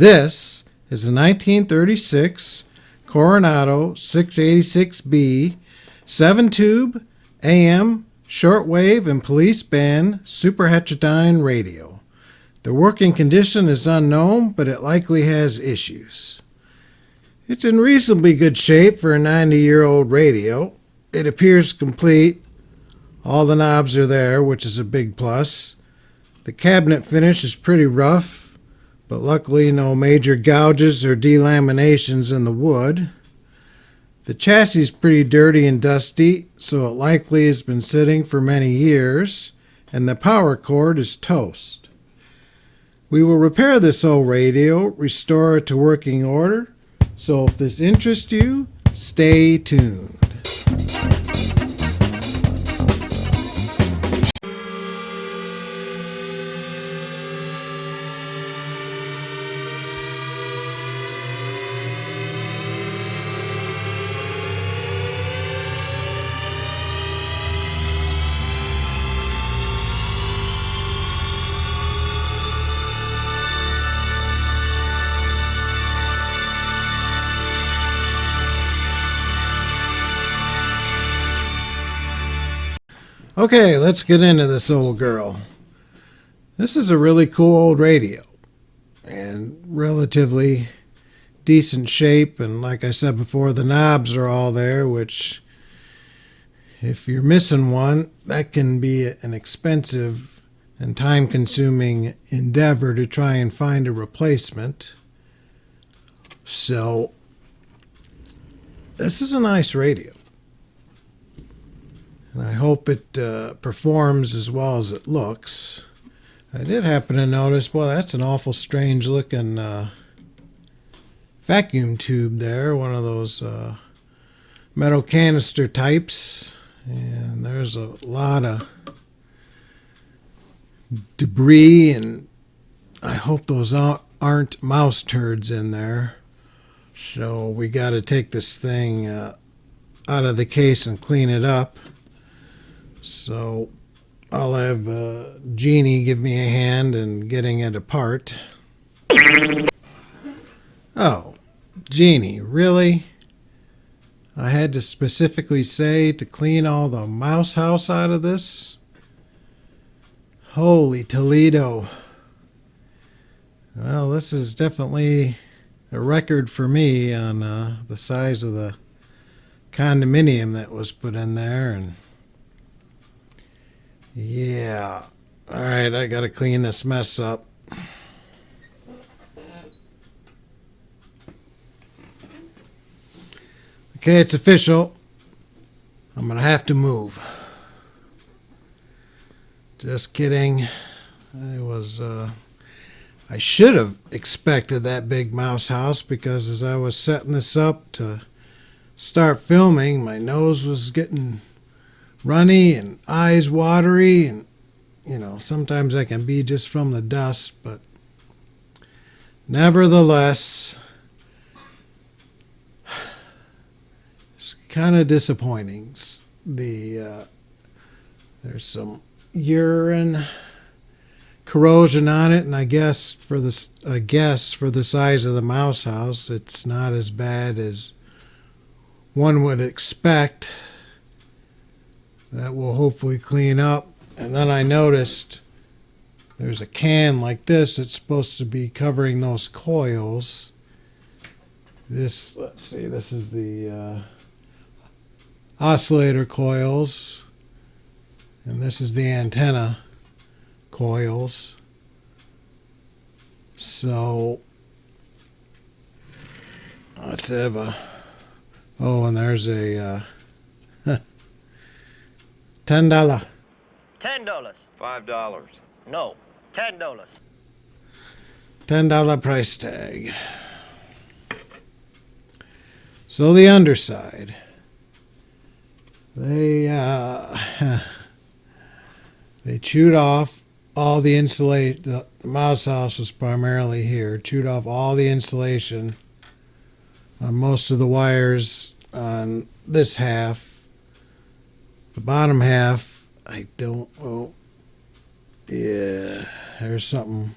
This is a 1936 Coronado 686B 7-tube AM shortwave and police band superheterodyne radio. The working condition is unknown, but it likely has issues. It's in reasonably good shape for a 90-year-old radio. It appears complete. All the knobs are there, which is a big plus. The cabinet finish is pretty rough, but luckily no major gouges or delaminations in the wood. The chassis is pretty dirty and dusty, so it likely has been sitting for many years, and the power cord is toast. We will repair this old radio, restore it to working order, so if this interests you, stay tuned. Okay, let's get into this old girl. This is a really cool old radio and relatively decent shape, and like I said before, the knobs are all there, which if you're missing one, that can be an expensive and time-consuming endeavor to try and find a replacement. So this is a nice radio. And I hope it performs as well as it looks. I did happen to notice, boy, that's an awful strange looking vacuum tube there, one of those metal canister types. And there's a lot of debris, and I hope those aren't mouse turds in there. So we got to take this thing out of the case and clean it up. So I'll have Jeannie give me a hand in getting it apart. Oh, Jeannie, really? I had to specifically say to clean all the mouse house out of this? Holy Toledo. Well, this is definitely a record for me on the size of the condominium that was put in there. And yeah. All right, I got to clean this mess up. Okay, it's official. I'm going to have to move. Just kidding. I should have expected that big mouse house, because as I was setting this up to start filming, my nose was getting runny and eyes watery, and sometimes that can be just from the dust, but nevertheless, it's kind of disappointing. There's some urine corrosion on it, and I guess for the size of the mouse house, it's not as bad as one would expect. That will hopefully clean up. And then I noticed there's a can like this that's supposed to be covering those coils. Let's see, this is the oscillator coils, and this is the antenna coils. So let's have and there's a $10. $10. $5. No, $10. $10 price tag. So the underside. They chewed off all the insulation. The mouse house was primarily here. Chewed off all the insulation on most of the wires on this half. The bottom half, there's something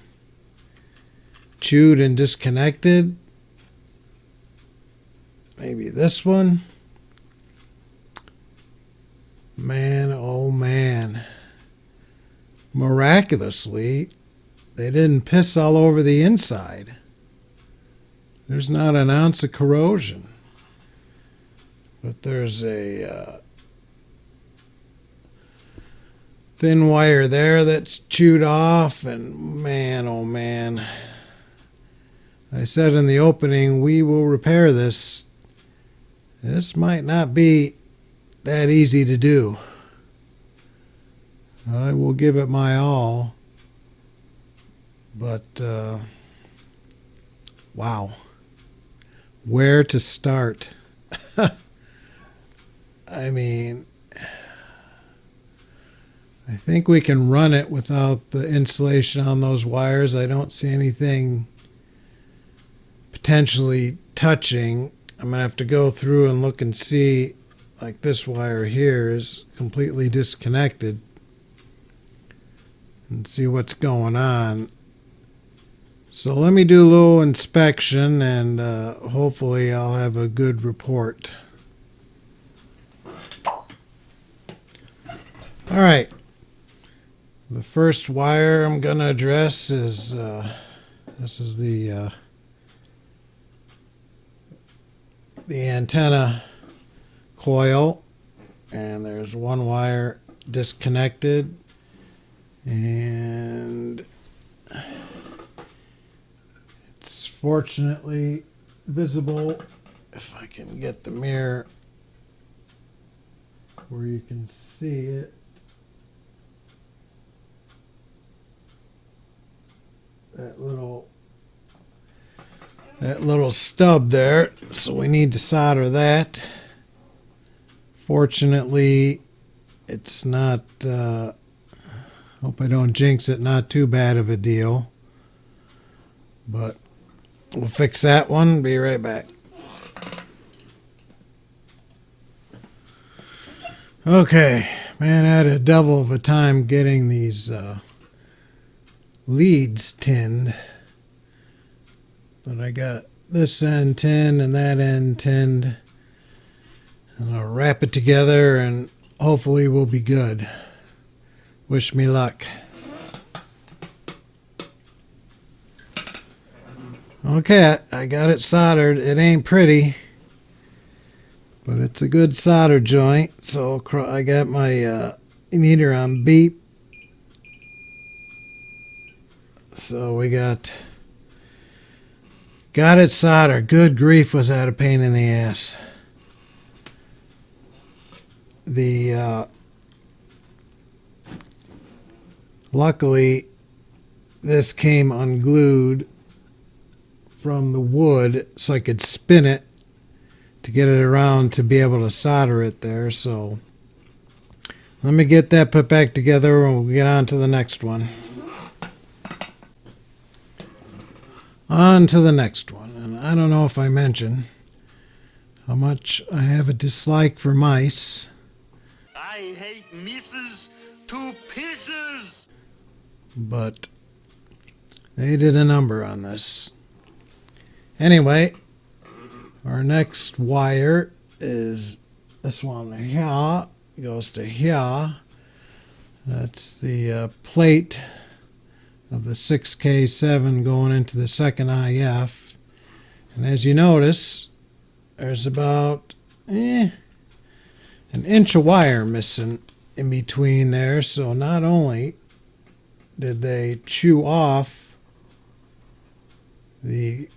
chewed and disconnected. Maybe this one. Man, oh man. Miraculously, they didn't piss all over the inside. There's not an ounce of corrosion. But there's a thin wire there that's chewed off, and man, oh man. I said in the opening, we will repair this. This might not be that easy to do. I will give it my all. But, wow. Where to start? I mean, I think we can run it without the insulation on those wires. I don't see anything potentially touching. I'm going to have to go through and look and see, like this wire here is completely disconnected, and see what's going on. So let me do a little inspection, and hopefully I'll have a good report. All right. The first wire I'm going to address is this is the antenna coil, and there's one wire disconnected, and it's fortunately visible if I can get the mirror where you can see it. That little stub there, so we need to solder that. Fortunately, it's not, hope I don't jinx it, not too bad of a deal. But we'll fix that one, be right back. Okay, man, I had a devil of a time getting these leads tinned. But I got this end tinned and that end tinned. And I'll wrap it together and hopefully we'll be good. Wish me luck. Okay, I got it soldered. It ain't pretty, but it's a good solder joint. So I got my meter on beep. So we got it soldered. Good grief, was that a pain in the ass. Luckily, this came unglued from the wood, so I could spin it to get it around to be able to solder it there. So let me get that put back together and we'll get on to the next one. On to the next one. And I don't know if I mentioned how much I have a dislike for mice. I hate mice to pieces. But they did a number on this. Anyway, our next wire is this one here. It goes to here. That's the plate of the 6K7 going into the second IF. And as you notice, there's about an inch of wire missing in between there. So not only did they chew off the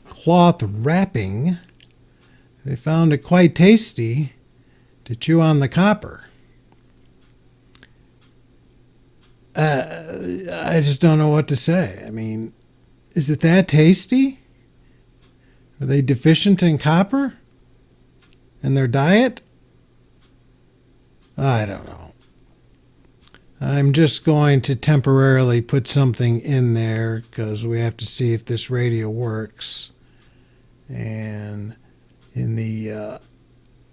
cloth wrapping, they found it quite tasty to chew on the copper. I just don't know what to say. I mean, is it that tasty? Are they deficient in copper in their diet? I don't know. I'm just going to temporarily put something in there because we have to see if this radio works. And in the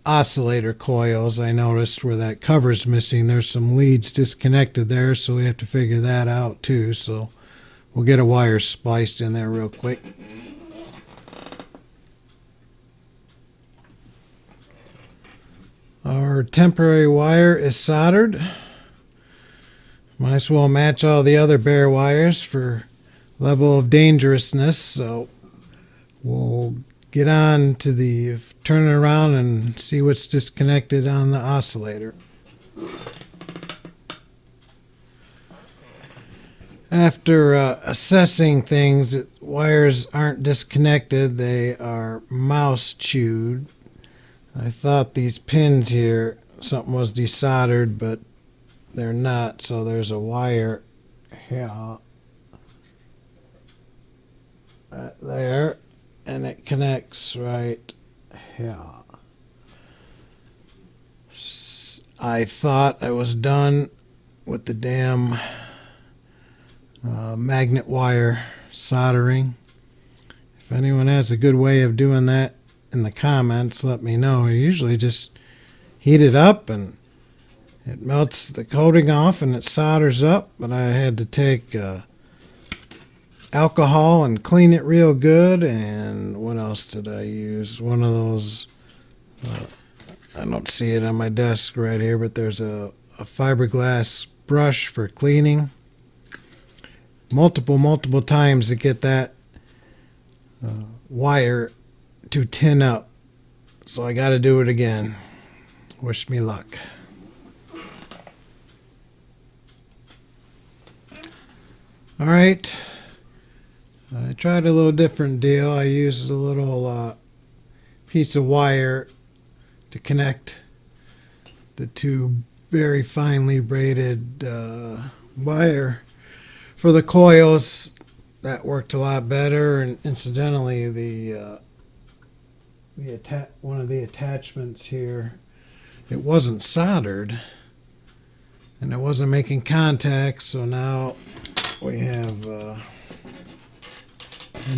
oscillator coils, I noticed where that cover's missing, there's some leads disconnected there, so we have to figure that out too. So we'll get a wire spliced in there real quick. Our temporary wire is soldered. Might as well match all the other bare wires for level of dangerousness. So we'll get on to the turn it around and see what's disconnected on the oscillator. After assessing things, wires aren't disconnected, they are mouse chewed. I thought these pins here, something was desoldered, but they're not. So there's a wire here, right there, and it connects right here. I thought I was done with the damn magnet wire soldering. If anyone has a good way of doing that in the comments, let me know. I usually just heat it up and it melts the coating off and it solders up, but I had to take alcohol and clean it real good. And what else did I use? One of those, I don't see it on my desk right here, but there's a fiberglass brush for cleaning. Multiple times to get that wire to tin up. So I got to do it again. Wish me luck. All right. I tried a little different deal. I used a little piece of wire to connect the two very finely braided wire for the coils. That worked a lot better, and incidentally, one of the attachments here, it wasn't soldered, and it wasn't making contact. So now we have, and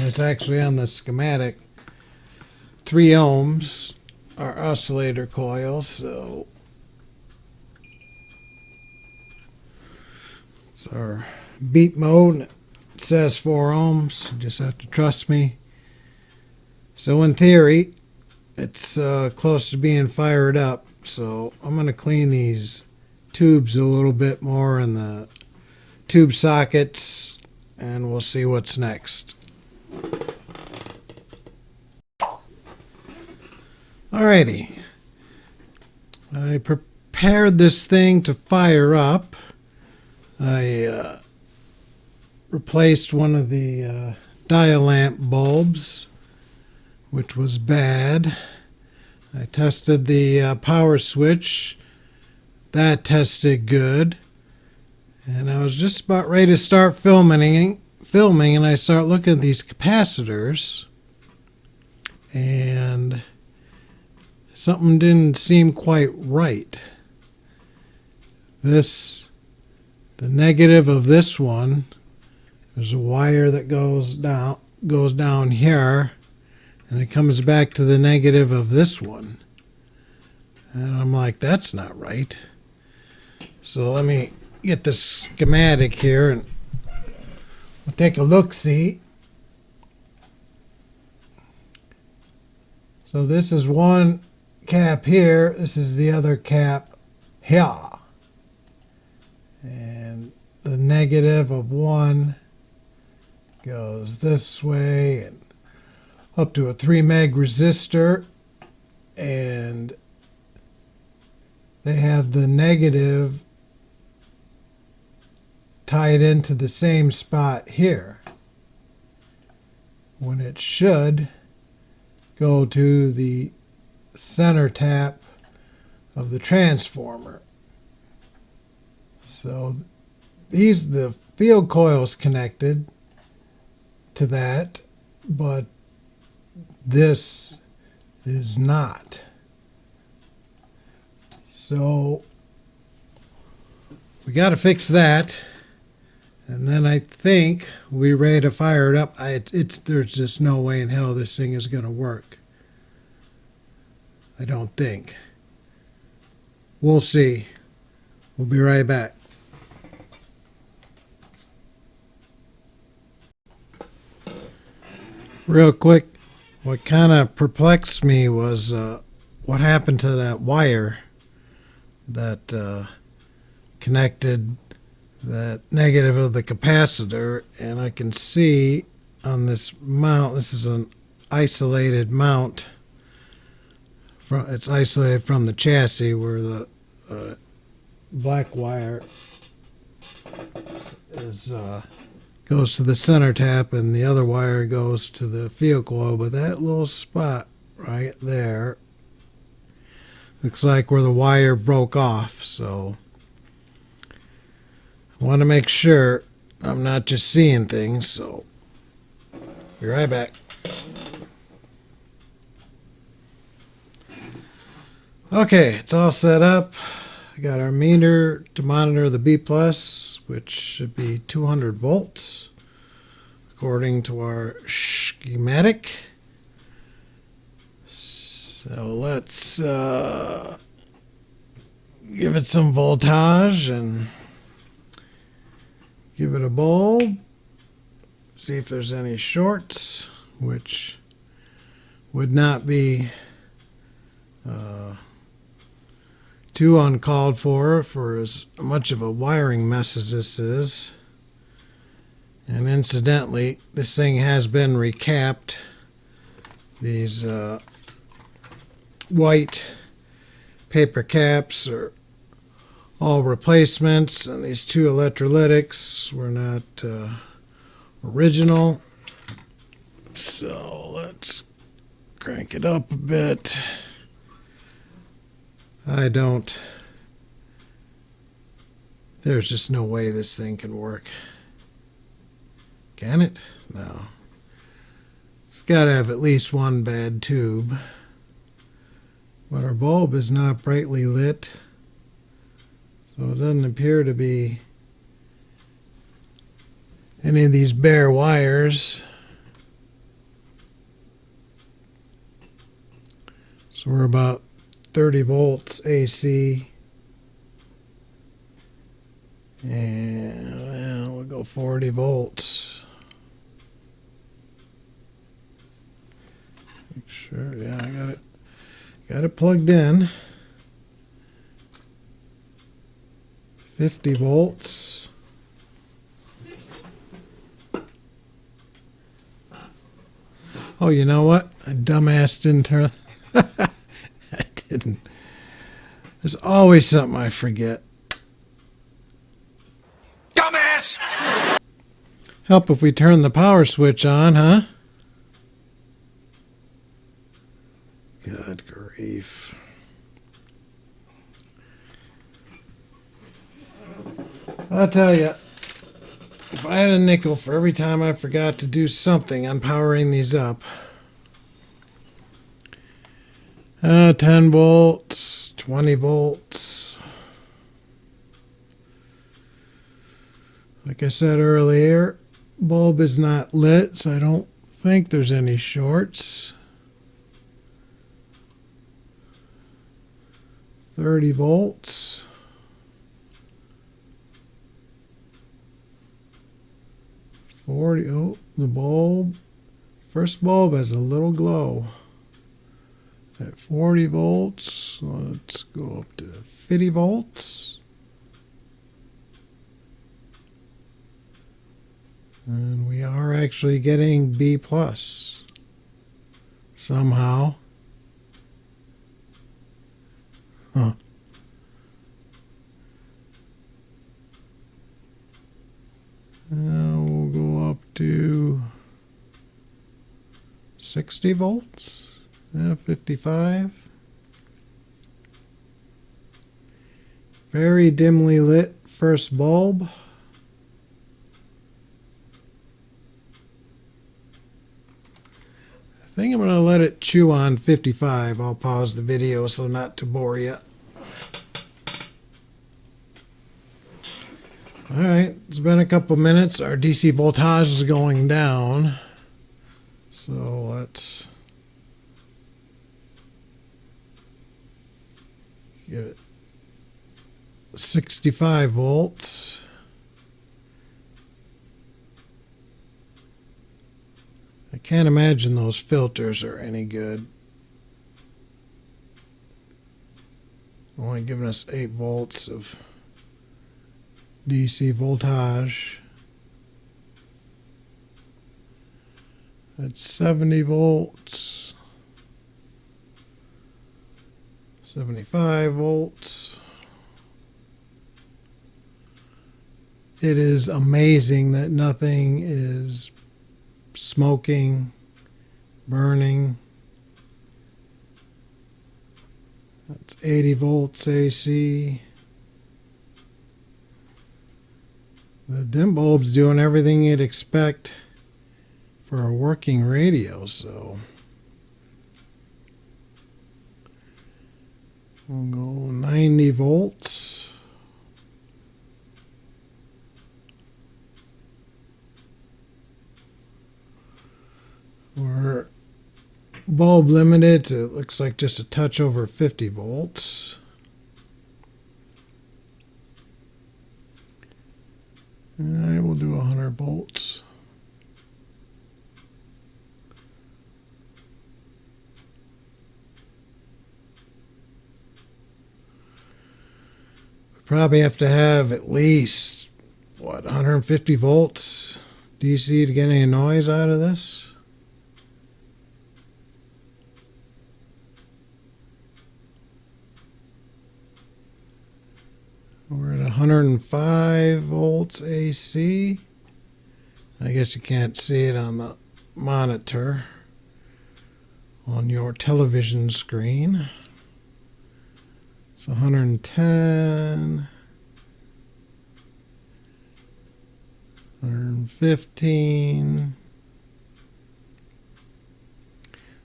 it's actually on the schematic, 3 ohms, our oscillator coil. So it's our beat mode. It says 4 ohms. You just have to trust me. So in theory, it's close to being fired up. So I'm going to clean these tubes a little bit more in the tube sockets, and we'll see what's next. Alrighty. I prepared this thing to fire up. I replaced one of the dial lamp bulbs, which was bad. I tested the power switch. That tested good. And I was just about ready to start filming, and I start looking at these capacitors, and something didn't seem quite right. The negative of this one, there's a wire that goes down here, and it comes back to the negative of this one. And I'm like, that's not right. So let me get the schematic here and we'll take a look-see. So this is one cap here, this is the other cap here. And the negative of one goes this way and up to a 3 meg resistor, and they have the negative tied into the same spot here, when it should go to the center tap of the transformer. So the field coil's connected to that, but this is not. So we got to fix that, and then I think we're ready to fire it up. There's just no way in hell this thing is going to work. I don't think. We'll see. We'll be right back. Real quick, what kind of perplexed me was what happened to that wire that connected that negative of the capacitor, and I can see on this mount, this is an isolated mount, it's isolated from the chassis where the black wire is goes to the center tap and the other wire goes to the field coil, but that little spot right there looks like where the wire broke off, so I want to make sure I'm not just seeing things, so be right back. Okay, it's all set up. I got our meter to monitor the B+, which should be 200 volts, according to our schematic. So let's give it some voltage and give it a bulb. See if there's any shorts, which would not be too uncalled for as much of a wiring mess as this is. And incidentally, this thing has been recapped. These white paper caps are all replacements, and these two electrolytics were not original. So let's crank it up a bit. There's just no way this thing can work. Can it? No. It's got to have at least one bad tube. But our bulb is not brightly lit, so it doesn't appear to be any of these bare wires. So we're about 30 volts AC. And well, we'll go 40 volts. Make sure, yeah, I got it plugged in. 50 volts. Oh, you know what? I dumbass didn't turn. I didn't. There's always something I forget. Dumbass! Help if we turn the power switch on, huh? Good grief. I'll tell you, if I had a nickel for every time I forgot to do something on powering these up. 10 volts, 20 volts. Like I said earlier, bulb is not lit, so I don't think there's any shorts. 30 volts. 40. Oh, the bulb. First bulb has a little glow. At 40 volts, let's go up to 50 volts. And we are actually getting B plus somehow. Huh. Now we'll go up to 60 volts. 55. Very dimly lit first bulb. I think I'm going to let it chew on 55. I'll pause the video so not to bore you. Alright, it's been a couple minutes. Our DC voltage is going down. So let's give it 65 volts. I can't imagine those filters are any good. Only giving us 8 volts of DC voltage. That's 70 volts. 75 volts. It is amazing that nothing is smoking, burning. That's 80 volts AC. The dim bulb's doing everything you'd expect for a working radio, so we'll go 90 volts. We're bulb limited to, it looks like, just a touch over 50 volts. Alright, we'll do 100 volts. We probably have to have at least, 150 volts DC to get any noise out of this. We're at 105 volts AC. I guess you can't see it on the monitor on your television screen. It's 110, 115.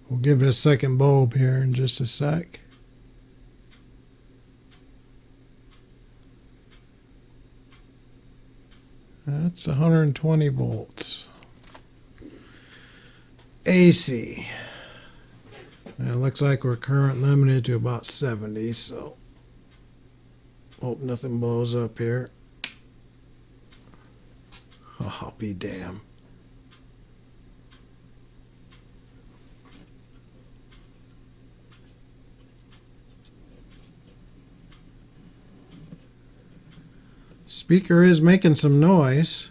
We'll give it a second bulb here in just a sec. That's 120 volts. AC. And it looks like we're current limited to about 70, so hope nothing blows up here. Oh, I'll be damned. Speaker is making some noise.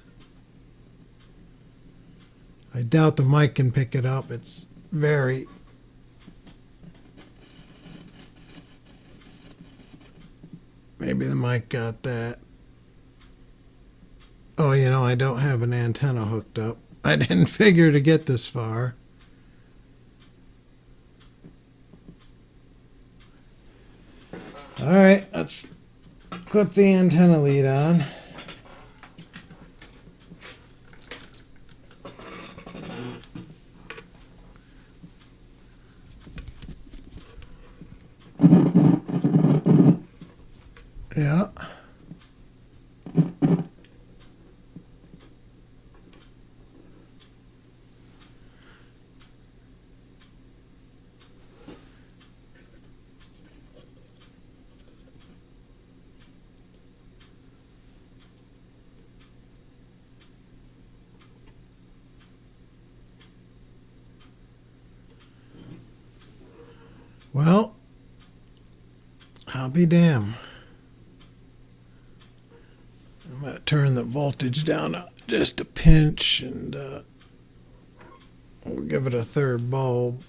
I doubt the mic can pick it up. It's very maybe the mic got that. Oh, you know, I don't have an antenna hooked up. I didn't figure to get this far. All right, let's clip the antenna lead on. Yeah. Well, I'll be damned. I'm going to turn the voltage down just a pinch, and we'll give it a third bulb.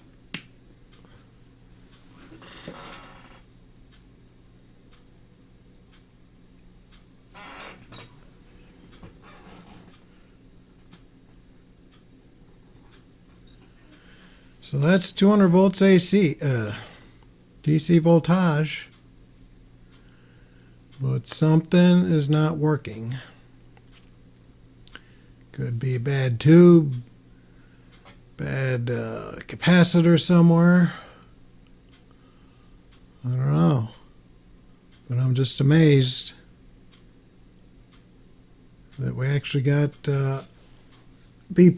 So that's 200 volts AC, DC voltage. But something is not working. Could be a bad tube, bad capacitor somewhere. I don't know. But I'm just amazed that we actually got B+.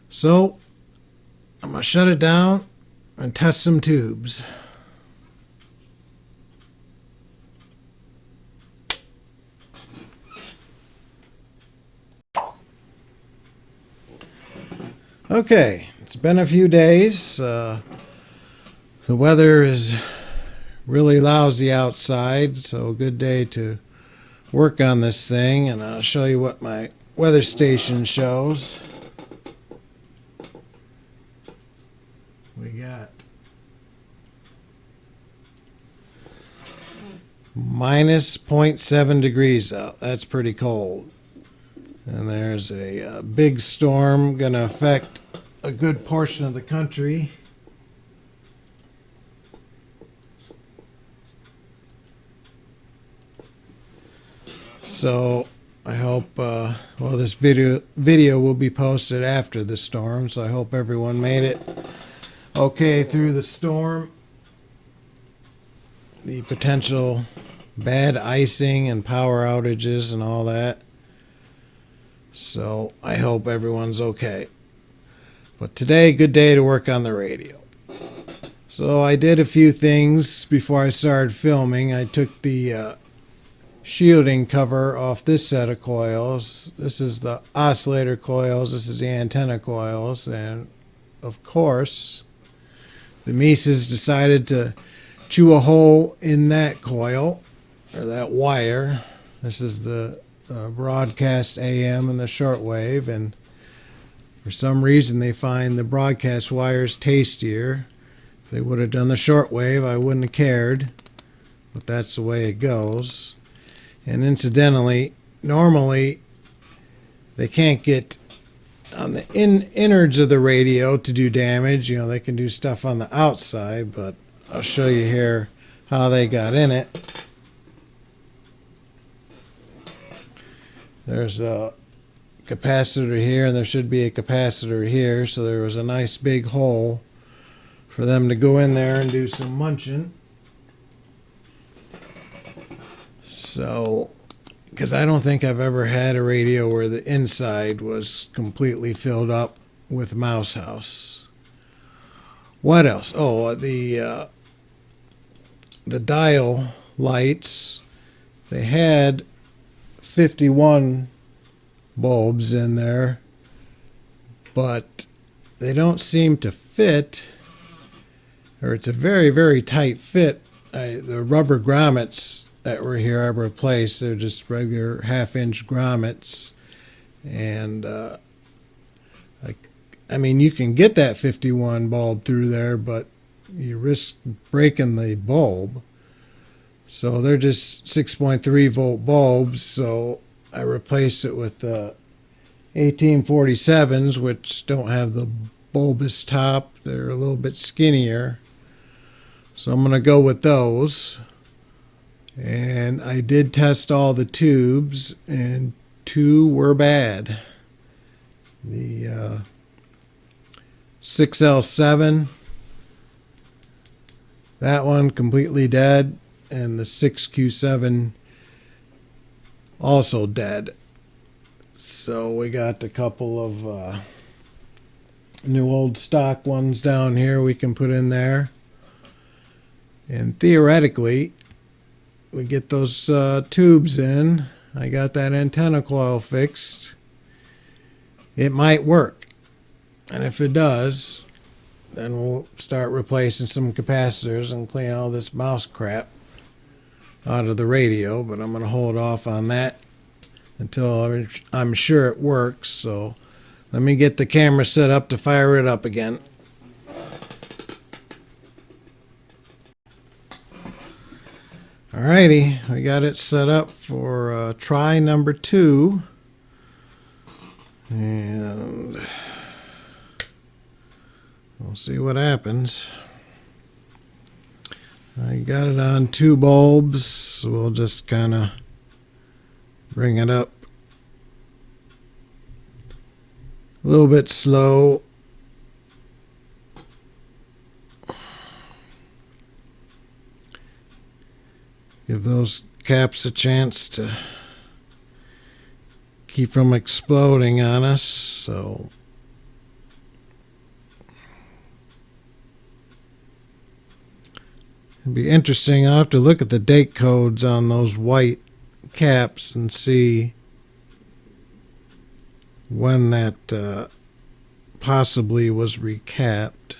So I'm going to shut it down and test some tubes. Okay, it's been a few days. The weather is really lousy outside, so a good day to work on this thing, and I'll show you what my weather station shows. We got minus 0.7 degrees out. That's pretty cold. And there's a big storm going to affect a good portion of the country. So I hope, well, this video will be posted after the storm, so I hope everyone made it okay through the storm. The potential bad icing and power outages and all that. So I hope everyone's okay. But today, good day to work on the radio. So I did a few things before I started filming. I took the shielding cover off this set of coils. This is the oscillator coils. This is the antenna coils. And of course, the Mises decided to chew a hole in that coil, or that wire. This is the broadcast AM and the shortwave, and for some reason they find the broadcast wires tastier. If they would have done the shortwave, I wouldn't have cared, but that's the way it goes. And incidentally, normally they can't get on the innards of the radio to do damage. You know, they can do stuff on the outside, but I'll show you here how they got in it. There's a capacitor here, and there should be a capacitor here, so there was a nice big hole for them to go in there and do some munching. So, because I don't think I've ever had a radio where the inside was completely filled up with mouse house. What else? Oh, the dial lights, they had 51 bulbs in there, but they don't seem to fit, or it's a very, very tight fit. The rubber grommets that were here I replaced. They're just regular half-inch grommets, and I mean, you can get that 51 bulb through there, but you risk breaking the bulb. So they're just 6.3 volt bulbs, so I replaced it with 1847s, which don't have the bulbous top. They're a little bit skinnier. So I'm going to go with those. And I did test all the tubes, and 2 were bad. The 6L7, that one completely dead, and the 6Q7 also dead. So we got a couple of new old stock ones down here we can put in there. And theoretically, we get those tubes in. I got that antenna coil fixed. It might work. And if it does, then we'll start replacing some capacitors and clean all this mouse crap out of the radio. But I'm going to hold off on that until I'm sure it works. So let me get the camera set up to fire it up again. Alrighty, we got it set up for try number 2, and we'll see what happens. I got it on 2 bulbs, so we'll just kind of bring it up a little bit slow. Give those caps a chance to keep from exploding on us. So it'd be interesting. I'll have to look at the date codes on those white caps and see when that possibly was recapped.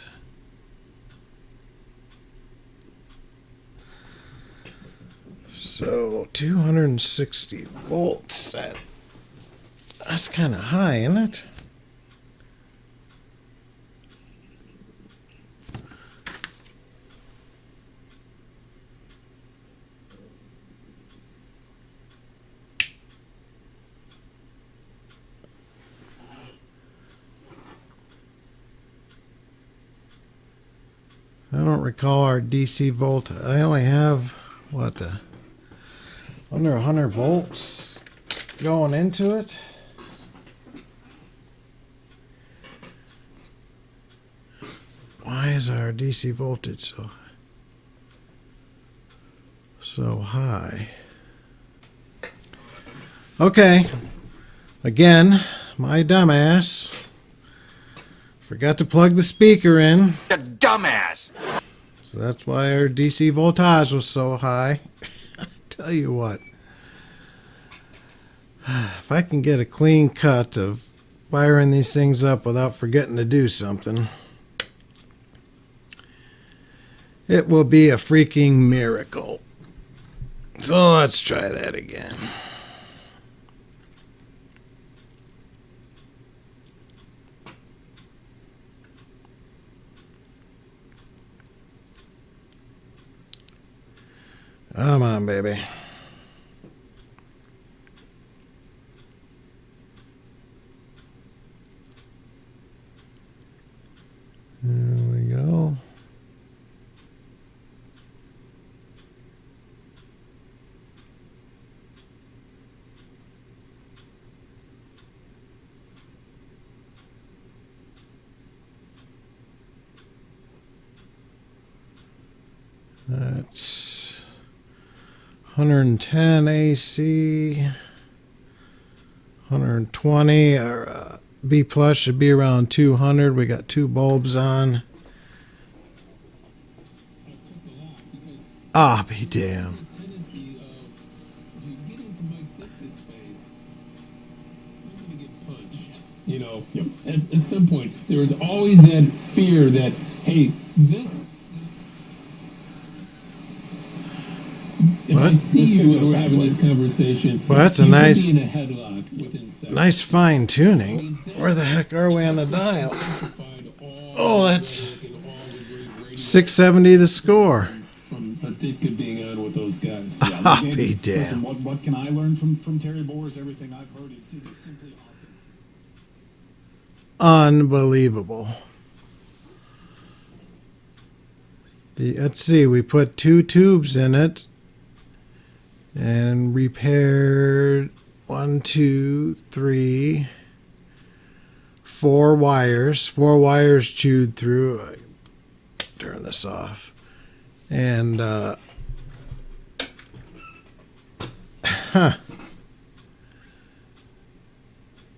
So 260 volts. That's kind of high, isn't it? I don't recall our DC volt. I only have, what, under 100 volts going into it. Why is our DC voltage so high? Okay, again, my dumbass. Forgot to plug the speaker in. A dumbass. So that's why our DC voltage was so high. Tell you what. If I can get a clean cut of wiring these things up without forgetting to do something, it will be a freaking miracle. So let's try that again. Come on, baby. There we go. That's 110 AC, 120. Our B plus should be around 200. We got two bulbs on. Ah, be damn. You know, at some point, there was always that fear that, hey, this. If I see you and we're having this conversation, well, that's a you nice, could be in a headlock within seconds. nice fine tuning. Where the heck are we on the dial? Oh, that's 670 the score. From Ditka being on with those guys. Ah, be damn. Listen, what can I learn from Terry Boers? Everything I've heard is simply Unbelievable. Let's see, we put two tubes in it and repaired 1, 2, 3, 4 wires. 4 wires chewed through. I turn this off. And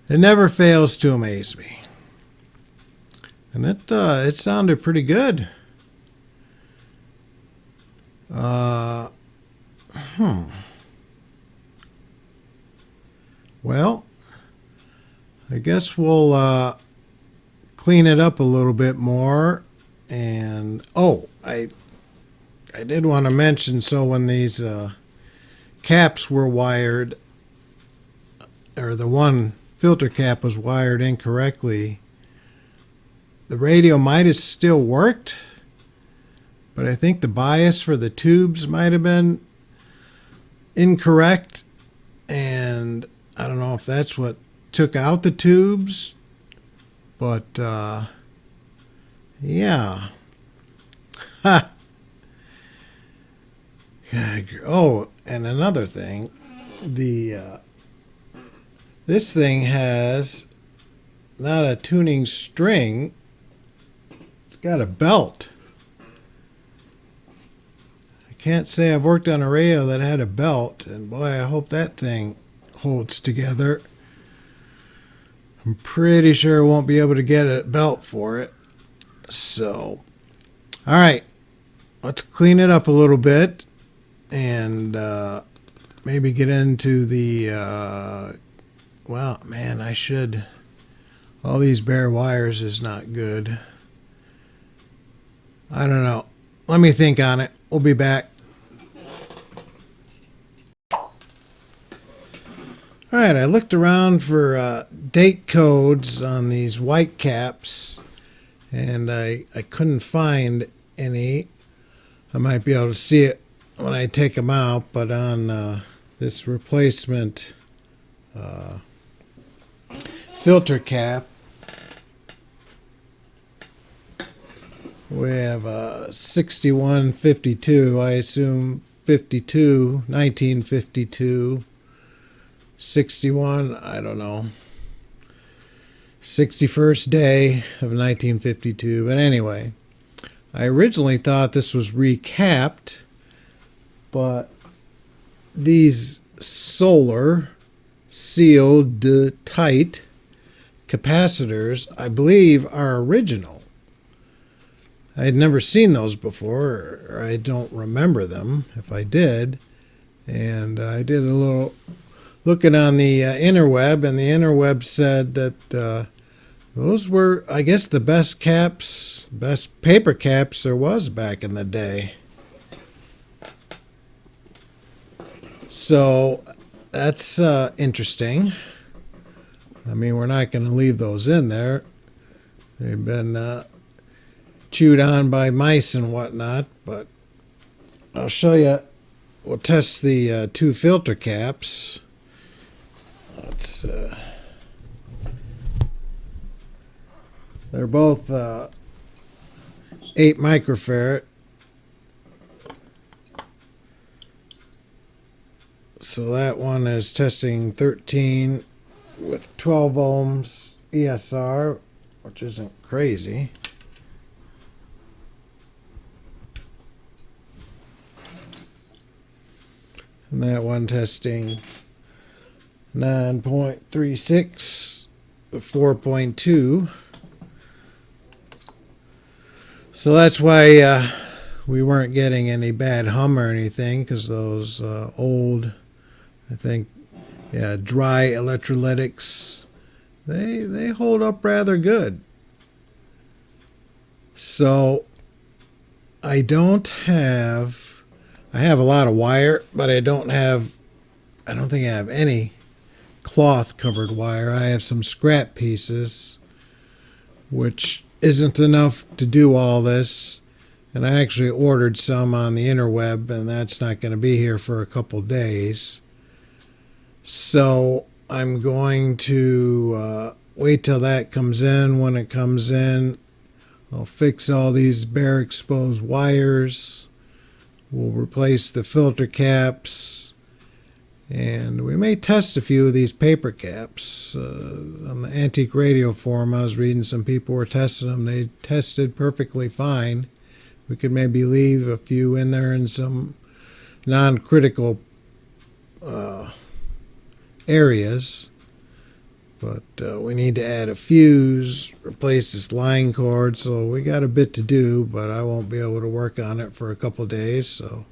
it never fails to amaze me. And it sounded pretty good. Well, I guess we'll clean it up a little bit more. And I did want to mention, so when these caps were wired, or the one filter cap was wired incorrectly, the radio might have still worked, but I think the bias for the tubes might have been incorrect, and I don't know if that's what took out the tubes, but yeah. Ha! Oh, and another thing, this thing has not a tuning string, it's got a belt. I can't say I've worked on a radio that had a belt, and boy, I hope that thing holds together. I'm pretty sure I won't be able to get a belt for it. So, all right, let's clean it up a little bit and maybe get into the, well, man, All these bare wires is not good. I don't know. Let me think on it. We'll be back. All right, I looked around for date codes on these white caps, and I couldn't find any. I might be able to see it when I take them out, but on this replacement filter cap, we have 6152, I assume 1952. 61, I don't know, 61st day of 1952. But anyway, I originally thought this was recapped, but these solar sealed tight capacitors, I believe, are original. I had never seen those before, or I don't remember them if I did. And I did a little looking on the interweb, and the interweb said that those were, I guess, the best caps, best paper caps there was back in the day. So that's interesting. I mean, we're not going to leave those in there. They've been chewed on by mice and whatnot, but I'll show you. We'll test the two filter caps. Let's, they're both 8 microfarad. So that one is testing 13 with 12 ohms ESR, which isn't crazy. And that one testing 9.36 with 4.2. So that's why we weren't getting any bad hum or anything, because those old, I think, dry electrolytics, they hold up rather good. So I have a lot of wire, but I don't think I have any cloth covered wire. I have some scrap pieces, which isn't enough to do all this. And I actually ordered some on the interweb, and that's not going to be here for a couple days. So I'm going to wait till that comes in. When it comes in, I'll fix all these bare exposed wires. We'll replace the filter caps. And we may test a few of these paper caps. On the Antique Radio Forum, I was reading some people were testing them. They tested perfectly fine. We could maybe leave a few in there in some non-critical areas. But we need to add a fuse, replace this line cord. So we got a bit to do, but I won't be able to work on it for a couple days. So.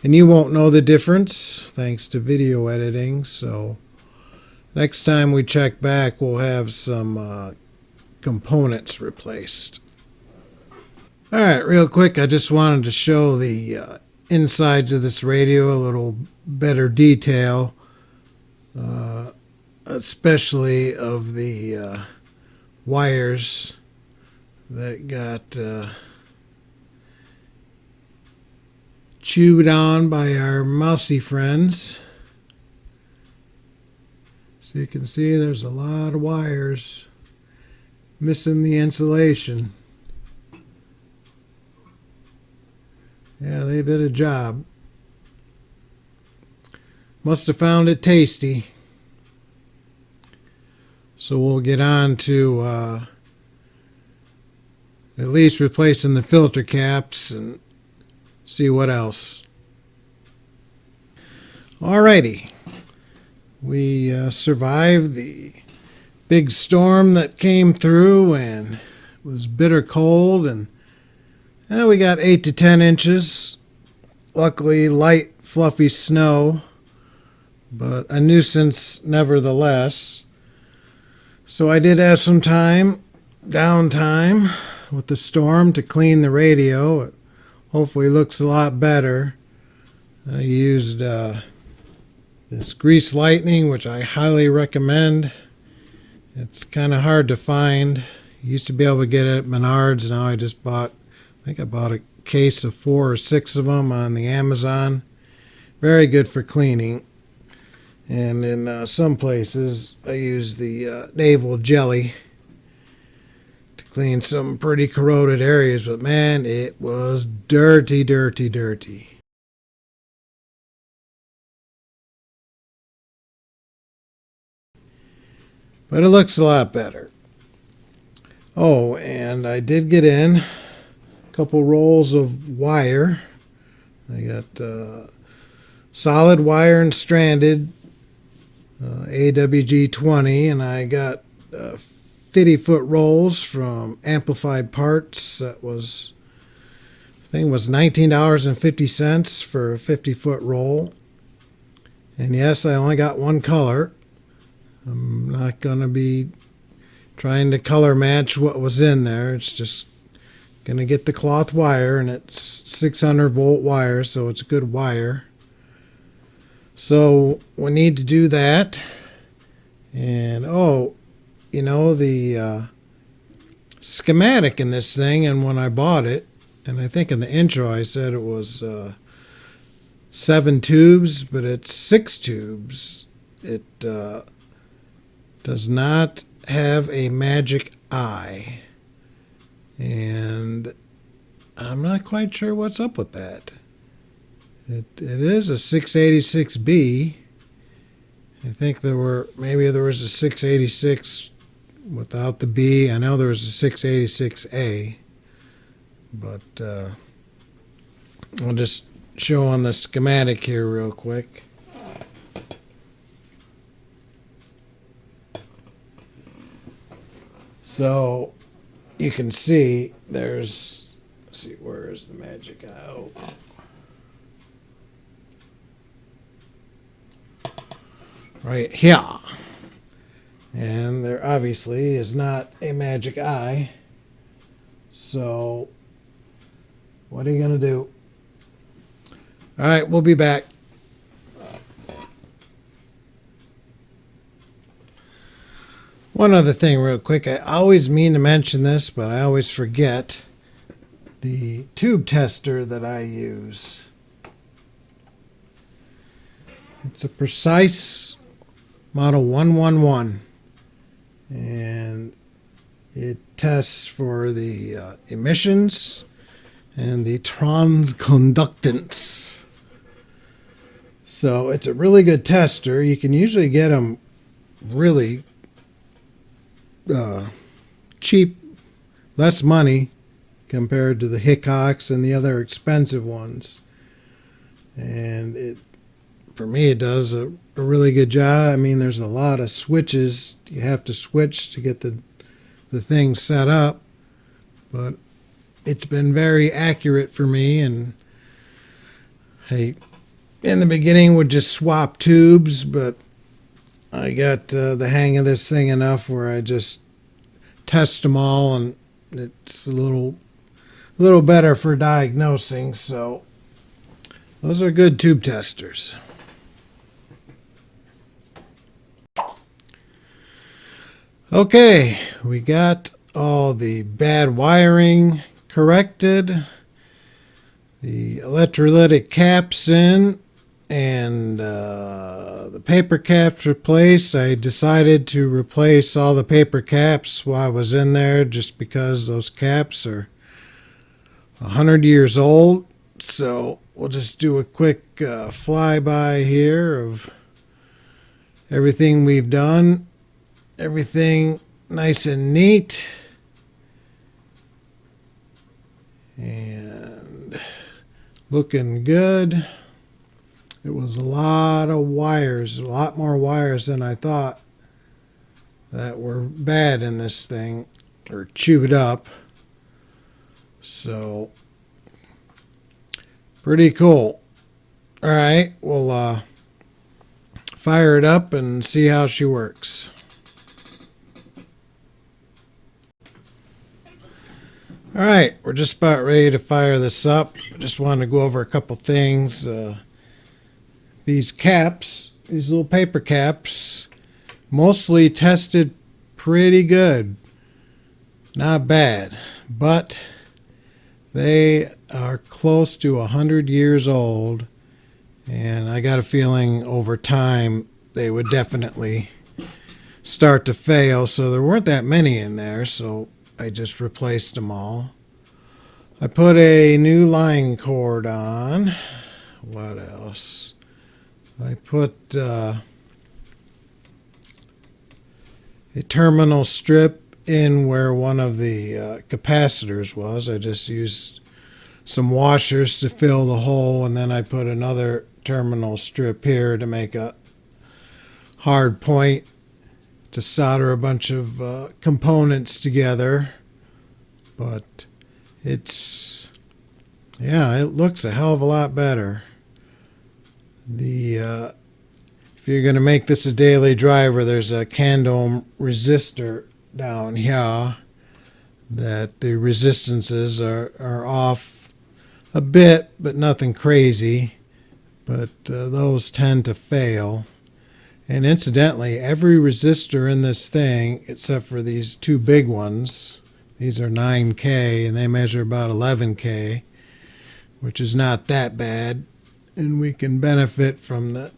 And you won't know the difference thanks to video editing. So next time we check back, we'll have some components replaced. All right, real quick, I just wanted to show the insides of this radio a little better detail, especially of the wires that got chewed on by our mousy friends. So you can see there's a lot of wires missing the insulation. Yeah, they did a job. Must have found it tasty. So we'll get on to at least replacing the filter caps and see what else. Alrighty. We survived the big storm that came through, and it was bitter cold, and we got 8 to 10 inches. Luckily, light, fluffy snow, but a nuisance nevertheless. So I did have some downtime with the storm to clean the radio. It hopefully looks a lot better. I used this grease lightning, which I highly recommend. It's kind of hard to find. Used to be able to get it at Menards. Now I think I bought a case of 4 or 6 of them on the Amazon. Very good for cleaning. And in some places, I use the navel jelly to clean some pretty corroded areas. But man, it was dirty, dirty, dirty. But it looks a lot better. Oh, and I did get in a couple rolls of wire. I got solid wire and stranded AWG-20, and I got 50-foot rolls from Amplified Parts. That was, I think it was $19.50 for a 50-foot roll. And yes, I only got one color. I'm not going to be trying to color match what was in there. It's just going to get the cloth wire, and it's 600 volt wire, so it's good wire. So we need to do that. And the schematic in this thing, and when I bought it, and I think in the intro I said it was 7 tubes, but it's 6 tubes. It does not have a magic eye, and I'm not quite sure what's up with that. It is a 686B. I think there was a 686 without the B. I know there was a 686A, but I'll just show on the schematic here real quick. So you can see let's see, where is the magic eye? Oh. Right here. And there obviously is not a magic eye. So what are you going to do? All right, we'll be back. One other thing real quick. I always mean to mention this, but I always forget. The tube tester that I use. It's a Precise Model 111, and it tests for the emissions and the transconductance. So it's a really good tester. You can usually get them really cheap, less money compared to the Hickox and the other expensive ones. And for me, it does a really good job. I mean, there's a lot of switches you have to switch to get the thing set up, but it's been very accurate for me. And I, in the beginning, would just swap tubes, but I got the hang of this thing enough where I just test them all, and it's a little better for diagnosing. So those are good tube testers. Okay, we got all the bad wiring corrected, the electrolytic caps in, and the paper caps replaced. I decided to replace all the paper caps while I was in there just because those caps are 100 years old. So we'll just do a quick flyby here of everything we've done. Everything nice and neat. And looking good. It was a lot of wires, a lot more wires than I thought that were bad in this thing, or chewed up. So, pretty cool. All right, we'll fire it up and see how she works. All right, we're just about ready to fire this up. I just wanted to go over a couple things. These caps, these little paper caps, mostly tested pretty good. Not bad, but they are close to 100 years old, and I got a feeling over time they would definitely start to fail. So there weren't that many in there, so I just replaced them all. I put a new line cord on. What else? I put a terminal strip in where one of the capacitors was. I just used some washers to fill the hole, and then I put another terminal strip here to make a hard point to solder a bunch of components together. But it looks a hell of a lot better. If you're going to make this a daily driver, there's a candom resistor down here that the resistances are off a bit, but nothing crazy. But those tend to fail. And incidentally, every resistor in this thing, except for these two big ones, these are 9K and they measure about 11K, which is not that bad. And we can benefit from the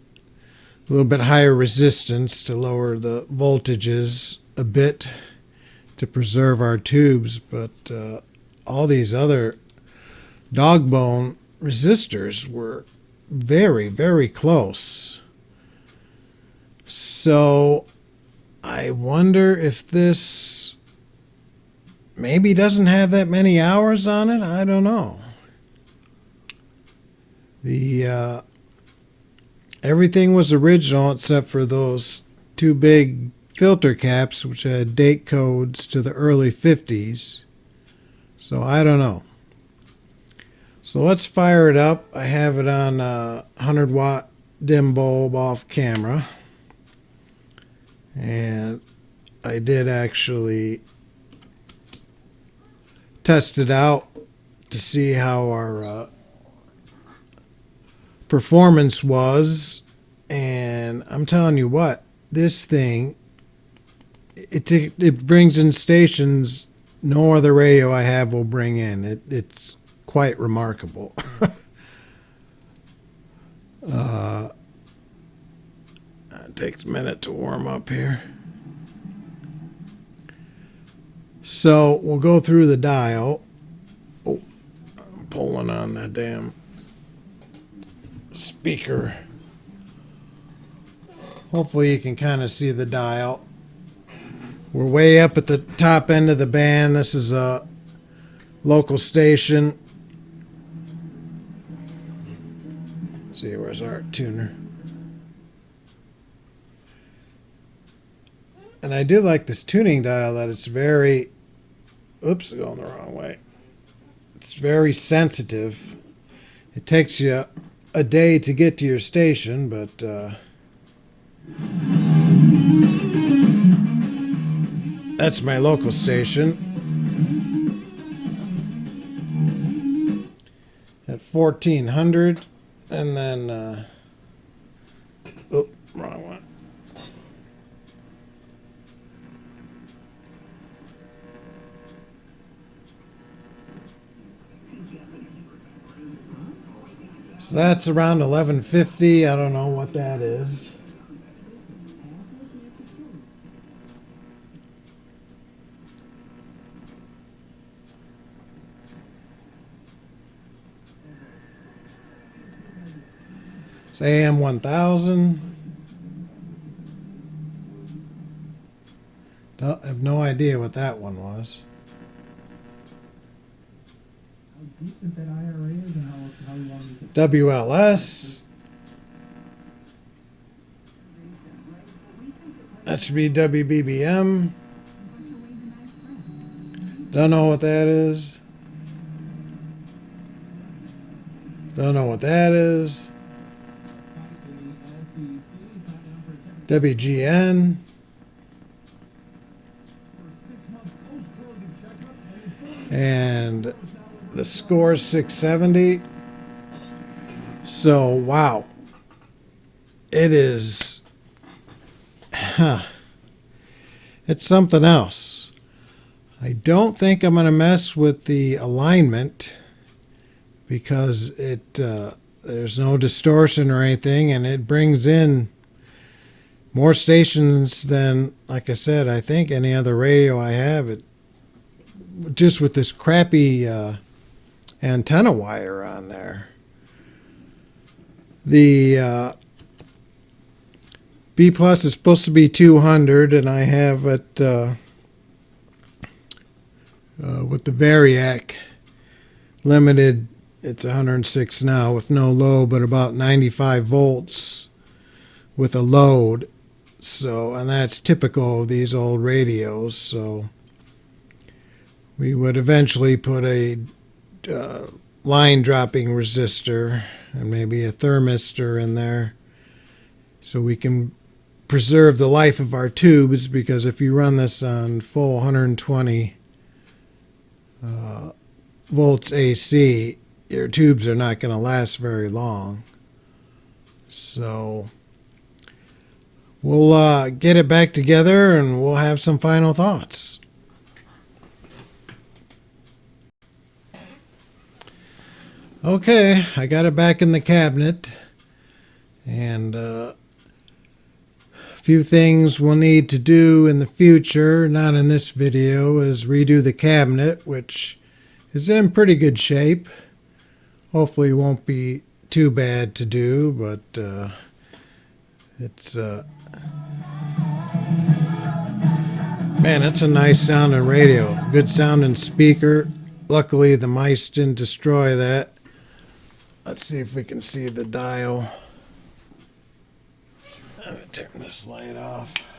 little bit higher resistance to lower the voltages a bit to preserve our tubes. But all these other dog bone resistors were very, very close. So I wonder if this maybe doesn't have that many hours on it. I don't know. Everything was original except for those two big filter caps, which had date codes to the early 50s. So I don't know. So let's fire it up. I have it on a 100-watt dim bulb off camera. And I did actually test it out to see how our performance was. And I'm telling you what, this thing, it brings in stations no other radio I have will bring in. It's quite remarkable. It takes a minute to warm up here. So we'll go through the dial. Oh, I'm pulling on that damn speaker. Hopefully you can kind of see the dial. We're way up at the top end of the band. This is a local station. Let's see, where's our tuner? And I do like this tuning dial that it's very, oops, going the wrong way. It's very sensitive. It takes you a day to get to your station, but that's my local station at 1400, and then wrong one. So that's around 1150. I don't know what that is. It's AM 1000. I have no idea what that one was. WLS. That should be WBBM. Don't know what that is. Don't know what that is. WGN. and the score is 670. So, wow. It is, it's something else. I don't think I'm going to mess with the alignment because there's no distortion or anything, and it brings in more stations than, like I said, I think any other radio I have. It just with this crappy antenna wire on there. The B plus is supposed to be 200, and I have it with the Variac limited. It's 106 now with no load, but about 95 volts with a load. So, and that's typical of these old radios. So we would eventually put a line dropping resistor and maybe a thermistor in there so we can preserve the life of our tubes, because if you run this on full 120 volts AC, your tubes are not going to last very long. So we'll get it back together and we'll have some final thoughts. Okay, I got it back in the cabinet, and a few things we'll need to do in the future, not in this video, is redo the cabinet, which is in pretty good shape. Hopefully it won't be too bad to do, but it's man, it's a nice sounding radio, good sounding speaker. Luckily the mice didn't destroy that. Let's see if we can see the dial. I'm going to turn this light off.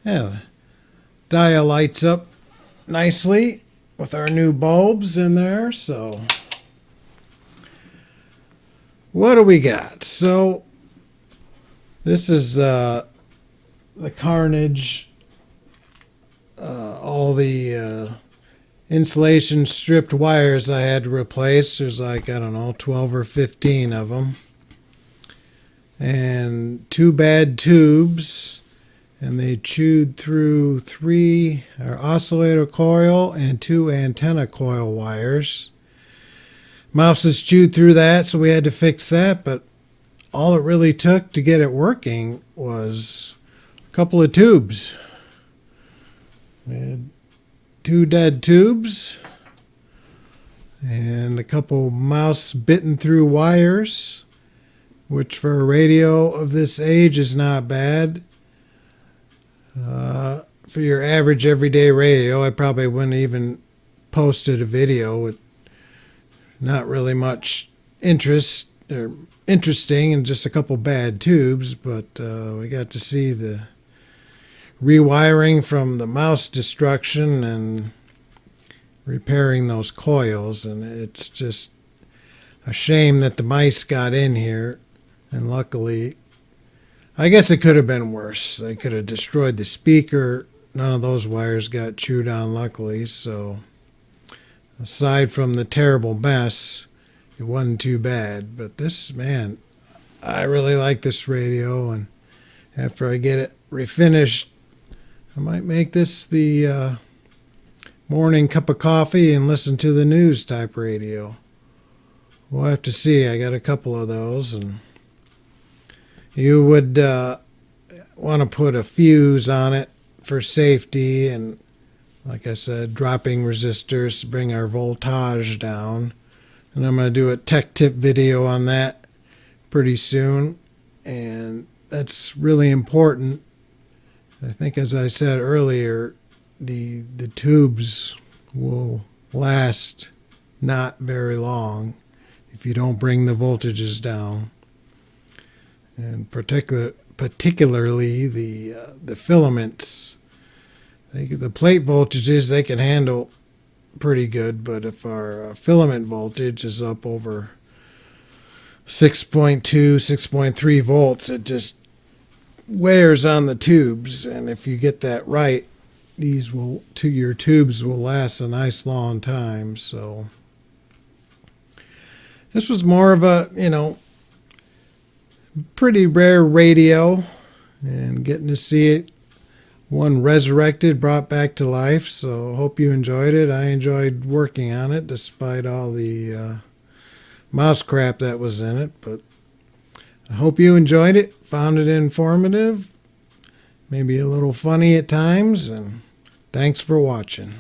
Yeah, the dial lights up nicely with our new bulbs in there. So what do we got? So this is the Carnage. All the insulation stripped wires I had to replace. There's like, I don't know, 12 or 15 of them. And 2 bad tubes. And they chewed through 3 oscillator coil and 2 antenna coil wires. Mouses chewed through that, so we had to fix that. But all it really took to get it working was a couple of tubes. We had 2 dead tubes and a couple mouse bitten through wires, which for a radio of this age is not bad. For your average everyday radio, I probably wouldn't even posted a video with not really much interest or interesting and just a couple bad tubes, but we got to see the rewiring from the mouse destruction and repairing those coils, and it's just a shame that the mice got in here. And luckily, I guess it could have been worse. They could have destroyed the speaker. None of those wires got chewed on, luckily. So aside from the terrible mess, it wasn't too bad. But this, man, I really like this radio, and after I get it refinished, I might make this the morning cup of coffee and listen to the news type radio. We'll have to see. I got a couple of those, and you would want to put a fuse on it for safety, and like I said, dropping resistors to bring our voltage down. And I'm going to do a tech tip video on that pretty soon, and that's really important. I think, as I said earlier, the tubes will last not very long if you don't bring the voltages down, and particularly the filaments. The plate voltages they can handle pretty good, but if our filament voltage is up over 6.2, 6.3 volts, it just wears on the tubes, and if you get that right, your tubes will last a nice long time. So this was more of a, pretty rare radio, and getting to see it, one resurrected, brought back to life. So hope you enjoyed it. I enjoyed working on it despite all the mouse crap that was in it. But I hope you enjoyed it, found it informative, maybe a little funny at times, and thanks for watching.